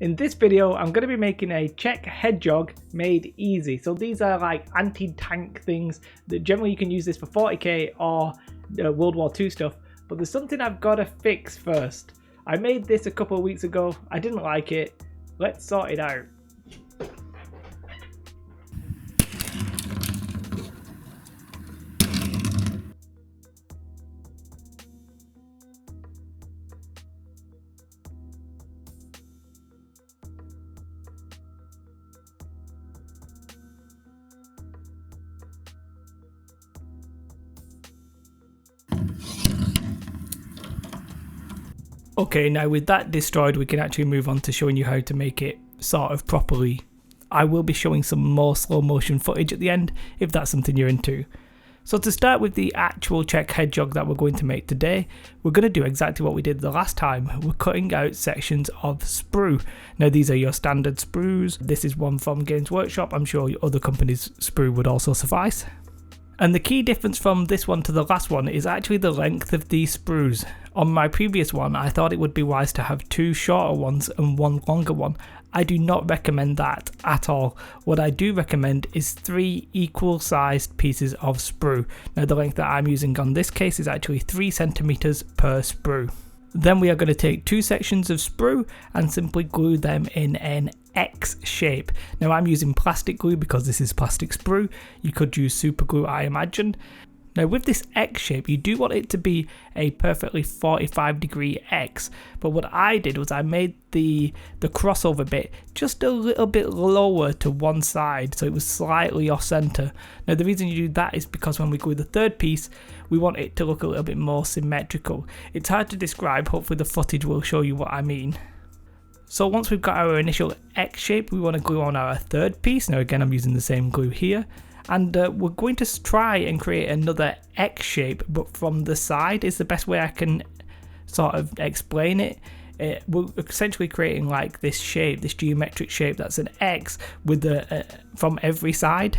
In this video, I'm going to be making a Czech Hedgehog made easy. So these are like anti-tank things that generally you can use this for 40k or World War II stuff. But there's something I've got to fix first. I made this a couple of weeks ago. I didn't like it. Let's sort it out. Okay, now with that destroyed, we can actually move on to showing you how to make it sort of properly. I will be showing some more slow motion footage at the end, if that's something you're into. So to start with the actual Czech Hedgehog that we're going to make today, we're going to do exactly what we did the last time. We're cutting out sections of sprue. Now these are your standard sprues. This is one from Games Workshop. I'm sure other companies' sprue would also suffice. And the key difference from this one to the last one is actually the length of these sprues. On my previous one, I thought it would be wise to have two shorter ones and one longer one. I do not recommend that at all. What I do recommend is 3 equal sized pieces of sprue. Now the length that I'm using on this case is actually 3 centimeters per sprue. Then we are going to take 2 sections of sprue and simply glue them in an X shape. Now I'm using plastic glue because this is plastic sprue. You could use super glue, I imagine. Now with this X shape, you do want it to be a perfectly 45-degree X, but what I did was I made the crossover bit just a little bit lower to one side, so it was slightly off center. Now the reason you do that is because when we glue the third piece, we want it to look a little bit more symmetrical. It's hard to describe, hopefully the footage will show you what I mean. So once we've got our initial X shape, we want to glue on our third piece. Now again, I'm using the same glue here. And we're going to try and create another X shape, but from the side is the best way I can sort of explain it. We're essentially creating like this shape, this geometric shape that's an X with from every side.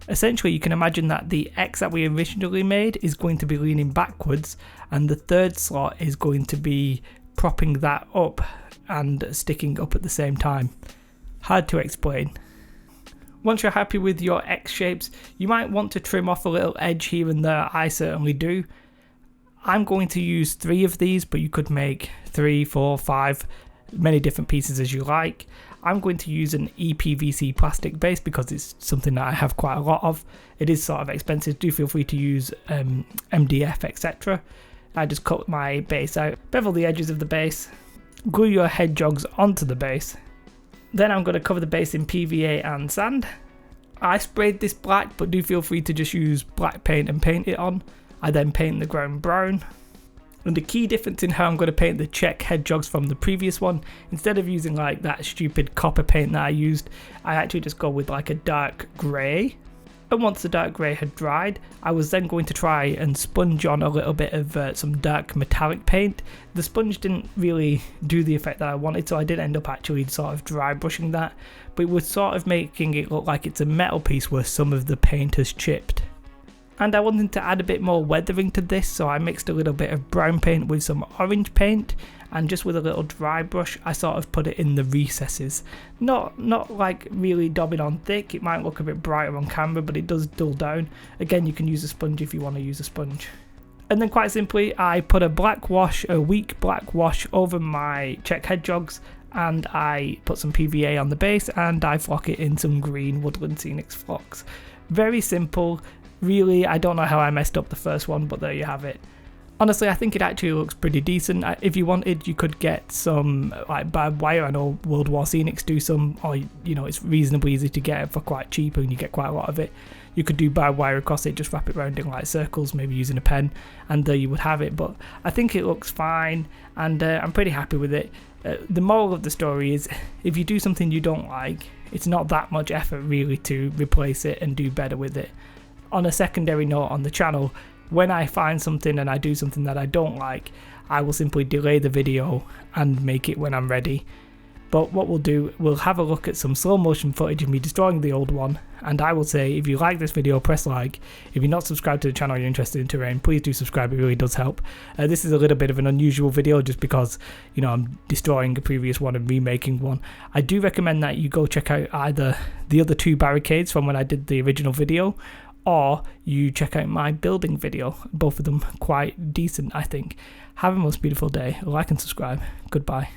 Essentially, you can imagine that the X that we originally made is going to be leaning backwards, and the third slot is going to be propping that up and sticking up at the same time. Hard to explain. Once you're happy with your X shapes, you might want to trim off a little edge here and there. I certainly do. I'm going to use 3 of these, but you could make 3, 4, 5, many different pieces as you like. I'm going to use an EPVC plastic base because it's something that I have quite a lot of. It is sort of expensive. Do feel free to use MDF, etc. I just cut my base out, bevel the edges of the base, glue your hedgehogs onto the base. Then I'm going to cover the base in PVA and sand. I sprayed this black, but do feel free to just use black paint and paint it on. I then paint the ground brown. And the key difference in how I'm going to paint the Czech Hedgehogs from the previous one, instead of using like that stupid copper paint that I used, I actually just go with like a dark grey. And once the dark grey had dried, I was then going to try and sponge on a little bit of some dark metallic paint. The sponge didn't really do the effect that I wanted, so I did end up actually sort of dry brushing that, but it was sort of making it look like it's a metal piece where some of the paint has chipped. And I wanted to add a bit more weathering to this, so I mixed a little bit of brown paint with some orange paint, and just with a little dry brush I sort of put it in the recesses. Not like really daubing on thick. It might look a bit brighter on camera, but it does dull down. Again, you can use a sponge if you want to use a sponge. And then quite simply I put a weak black wash over my Czech Hedgehogs, and I put some PVA on the base, and I flock it in some green Woodland Scenics flocks. Very simple. Really, I don't know how I messed up the first one, but there you have it. Honestly, I think it actually looks pretty decent. If you wanted, you could get some like barbed wire. I know World War Scenics do some, or you know, it's reasonably easy to get it for quite cheap, and you get quite a lot of it. You could do barbed wire across it, just wrap it around in like circles, maybe using a pen, and there you would have it. But I think it looks fine, and I'm pretty happy with it. The moral of the story is, if you do something you don't like, it's not that much effort really to replace it and do better with it. On a secondary note on the channel, when I find something and I do something that I don't like, I will simply delay the video and make it when I'm ready. But what we'll do, we'll have a look at some slow motion footage of me destroying the old one, and I will say, if you like this video, press like. If you're not subscribed to the channel, you're interested in terrain, please do subscribe, it really does help. This is a little bit of an unusual video just because, you know, I'm destroying a previous one and remaking one. I do recommend that you go check out either the other 2 barricades from when I did the original video, or you check out my building video. Both of them quite decent, I think. Have a most beautiful day. Like and subscribe. Goodbye.